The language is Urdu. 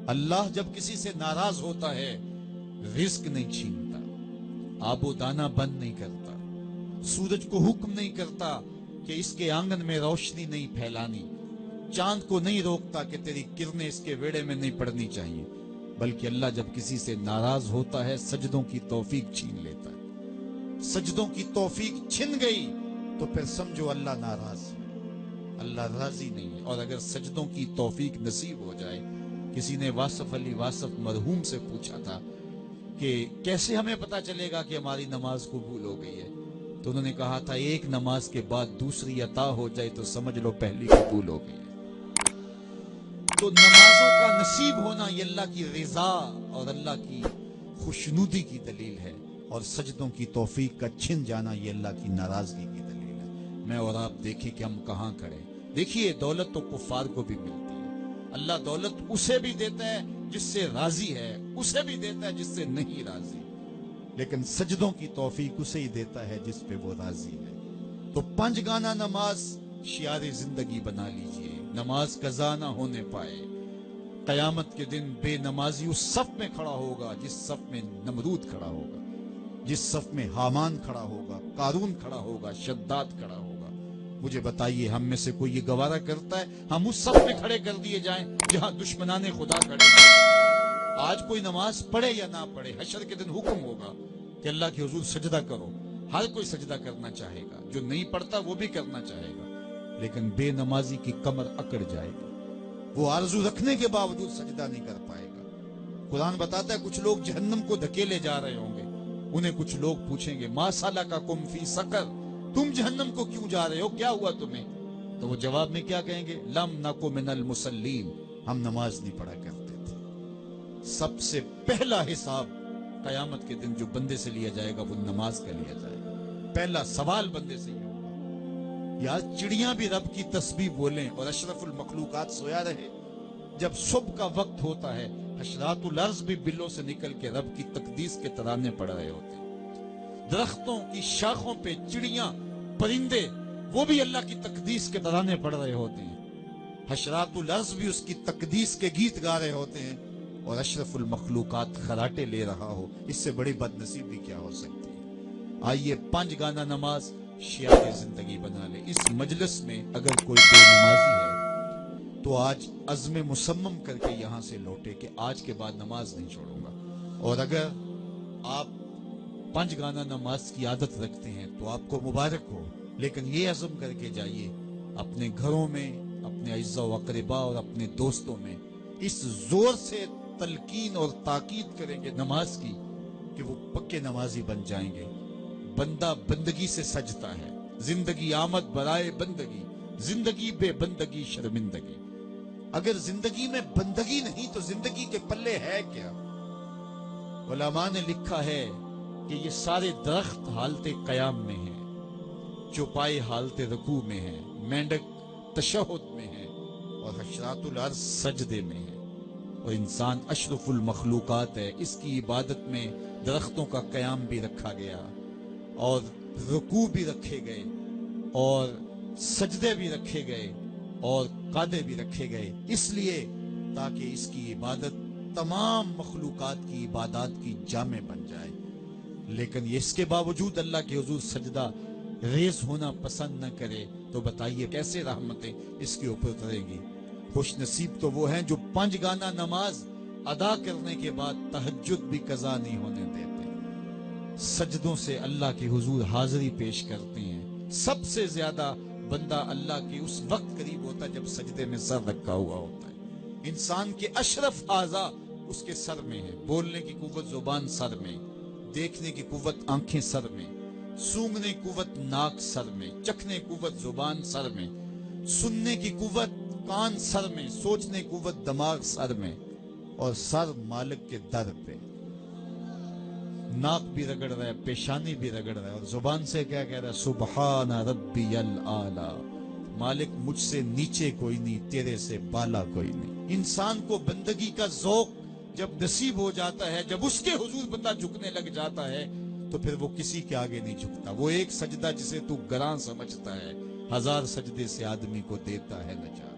اللہ جب کسی سے ناراض ہوتا ہے رزق نہیں چھینتا، آب و دانہ بند نہیں کرتا، سورج کو حکم نہیں کرتا کہ اس کے آنگن میں روشنی نہیں پھیلانی، چاند کو نہیں روکتا کہ تیری کرنیں اس کے ویڑے میں نہیں پڑنی چاہیے، بلکہ اللہ جب کسی سے ناراض ہوتا ہے سجدوں کی توفیق چھین لیتا ہے۔ سجدوں کی توفیق چھن گئی تو پھر سمجھو اللہ ناراض ہے، اللہ راضی نہیں ہے۔ اور اگر سجدوں کی توفیق نصیب ہو جائے، کسی نے واصف علی واصف مرحوم سے پوچھا تھا کہ کیسے ہمیں پتا چلے گا کہ ہماری نماز قبول ہو گئی ہے، تو انہوں نے کہا تھا ایک نماز کے بعد دوسری عطا ہو جائے تو سمجھ لو پہلی قبول ہو گئی ہے۔ تو نمازوں کا نصیب ہونا یہ اللہ کی رضا اور اللہ کی خوشنودی کی دلیل ہے، اور سجدوں کی توفیق کا چھن جانا یہ اللہ کی ناراضگی کی دلیل ہے۔ میں اور آپ دیکھیں کہ ہم کہاں کھڑے۔ دیکھیے دولت تو کفار کو بھی ملتی ہے، اللہ دولت اسے بھی دیتا ہے جس سے راضی ہے، اسے بھی دیتا ہے جس سے نہیں راضی، لیکن سجدوں کی توفیق اسے ہی دیتا ہے جس پہ وہ راضی ہے۔ تو 5 گانا نماز شعار زندگی بنا لیجئے، نماز قضا نہ ہونے پائے۔ قیامت کے دن بے نمازی اس صف میں کھڑا ہوگا جس صف میں نمرود کھڑا ہوگا، جس صف میں حامان کھڑا ہوگا، قارون کھڑا ہوگا، شداد کھڑا ہوگا۔ مجھے بتائیے ہم میں سے کوئی یہ گوارا کرتا ہے ہم اس صف میں کھڑے کر دیے جائیں جہاں دشمنان خدا کھڑے ہیں؟ آج کوئی نماز پڑھے یا نہ پڑھے، حشر کے دن حکم ہوگا کہ اللہ کے حضور سجدہ کرو۔ ہر کوئی سجدہ کرنا چاہے گا، جو نہیں پڑھتا وہ بھی کرنا چاہے گا، لیکن بے نمازی کی کمر اکڑ جائے گی، وہ آرزو رکھنے کے باوجود سجدہ نہیں کر پائے گا۔ قرآن بتاتا ہے کچھ لوگ جہنم کو دھکیلے جا رہے ہوں گے، انہیں کچھ لوگ پوچھیں گے ما سلککم فی سقر، تم جہنم کو کیوں جا رہے ہو، کیا ہوا تمہیں؟ تو وہ جواب میں کیا کہیں گے؟ لم نکو من المصلین، ہم نماز نہیں پڑھا کرتے تھے۔ سب سے پہلا حساب قیامت کے دن جو بندے سے لیا جائے گا وہ نماز کا لیا جائے گا۔ پہلا سوال بندے سے یہ ہوگا، یار چڑیاں بھی رب کی تسبیح بولیں اور اشرف المخلوقات سویا رہے؟ جب صبح کا وقت ہوتا ہے حشرات الارض بھی بلوں سے نکل کے رب کی تقدیس کے ترانے پڑھ رہے ہوتے ہیں، درختوں کی شاخوں پہ چڑیاں پرندے وہ بھی اللہ کی تقدیس کے ترانے پڑھ رہے ہوتے ہیں، حشرات الارض بھی اس کی تقدیس کے گیت گا رہے ہوتے ہیں، اور اشرف المخلوقات خراٹے لے رہا ہو، اس سے بڑی بد نصیبی کیا ہو سکتی ہے؟ آئیے 5 گانا نماز شعار زندگی بنا لے۔ اس مجلس میں اگر کوئی بے نمازی ہے تو آج عزم مصمم کر کے یہاں سے لوٹے کہ آج کے بعد نماز نہیں چھوڑوں گا، اور اگر آپ 5 گانا نماز کی عادت رکھتے ہیں تو آپ کو مبارک ہو، لیکن یہ عزم کر کے جائیے اپنے گھروں میں، اپنے اعزاء و اقرباء اور اپنے دوستوں میں اس زور سے تلقین اور تاکید کریں گے نماز کی کہ وہ پکے نمازی بن جائیں گے۔ بندہ بندگی سے سجتا ہے، زندگی آمد برائے بندگی، زندگی بے بندگی شرمندگی۔ اگر زندگی میں بندگی نہیں تو زندگی کے پلے ہے کیا؟ علماء نے لکھا ہے کہ یہ سارے درخت حالت قیام میں ہیں، چوپائے حالت رکوع میں ہیں، مینڈک تشہد میں ہے، اور حشرات الارض سجدے میں ہے، اور انسان اشرف المخلوقات ہے۔ اس کی عبادت میں درختوں کا قیام بھی رکھا گیا، اور رکوع بھی رکھے گئے، اور سجدے بھی رکھے گئے، اور قعدے بھی رکھے گئے، اس لیے تاکہ اس کی عبادت تمام مخلوقات کی عبادات کی جامع بن جائے۔ لیکن اس کے باوجود اللہ کے حضور سجدہ ریز ہونا پسند نہ کرے تو بتائیے کیسے رحمتیں اس کے اوپر اتریں گی؟ خوش نصیب تو وہ ہیں جو 5 گانا نماز ادا کرنے کے بعد تہجد بھی قضا نہیں ہونے دیتے، سجدوں سے اللہ کے حضور حاضری پیش کرتے ہیں۔ سب سے زیادہ بندہ اللہ کے اس وقت قریب ہوتا ہے جب سجدے میں سر رکھا ہوا ہوتا ہے۔ انسان کے اشرف اعضاء اس کے سر میں ہے، بولنے کی قوت زبان سر میں، دیکھنے کی قوت آنکھیں سر میں، سونگنے کی قوت ناک سر میں، چکھنے کی قوت زبان سر میں، سننے کی قوت کان سر میں، سوچنے کی قوت دماغ سر میں، اور سر مالک کے در پہ۔ ناک بھی رگڑ رہا ہے، پیشانی بھی رگڑ رہا ہے، اور زبان سے کیا کہہ رہا ہے؟ سبحان ربی الاعلی، مالک مجھ سے نیچے کوئی نہیں، تیرے سے بالا کوئی نہیں۔ انسان کو بندگی کا ذوق جب نصیب ہو جاتا ہے، جب اس کے حضور بندہ جھکنے لگ جاتا ہے تو پھر وہ کسی کے آگے نہیں جھکتا۔ وہ ایک سجدہ جسے تو گراں سمجھتا ہے 1000 سجدے سے آدمی کو دیتا ہے نجات۔